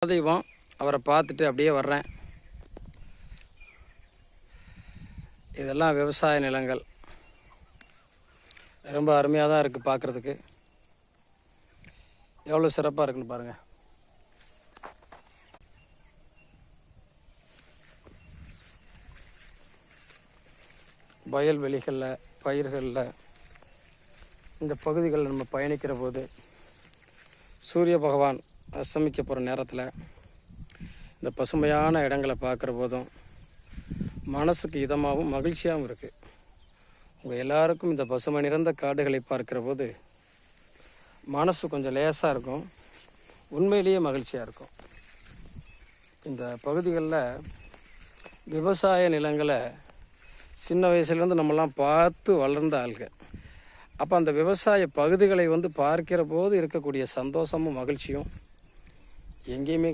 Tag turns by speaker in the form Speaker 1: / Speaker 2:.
Speaker 1: தெய்வம் அவரை பார்த்துட்டு அப்படியே வர்றேன். இதெல்லாம் விவசாய நிலங்கள் ரொம்ப அருமையாக தான் இருக்குது பார்க்குறதுக்கு. எவ்வளோ சிறப்பாக இருக்குன்னு பாருங்கள். வயல்வெளிகளில் பயிர்களில் இந்த பகுதிகளில் நம்ம பயணிக்கிற போது சூரிய பகவான் அஸ்தமிக்க போகிற நேரத்தில் இந்த பசுமையான இடங்களை பார்க்குற போதும் மனசுக்கு இதமாகவும் மகிழ்ச்சியாகவும் இருக்குது. உங்கள் எல்லாருக்கும் இந்த பசுமை நிறைந்த காடுகளை பார்க்குற போது மனசு கொஞ்சம் லேசாக இருக்கும், உண்மையிலேயே மகிழ்ச்சியாக இருக்கும். இந்த பகுதிகளில் விவசாய நிலங்களை சின்ன வயசுலேருந்து நம்மலாம் பார்த்து வளர்ந்த ஆள்கள். அப்போ அந்த விவசாய பகுதிகளை பார்க்கிற போது இருக்கக்கூடிய சந்தோஷமும் மகிழ்ச்சியும் எங்கேயுமே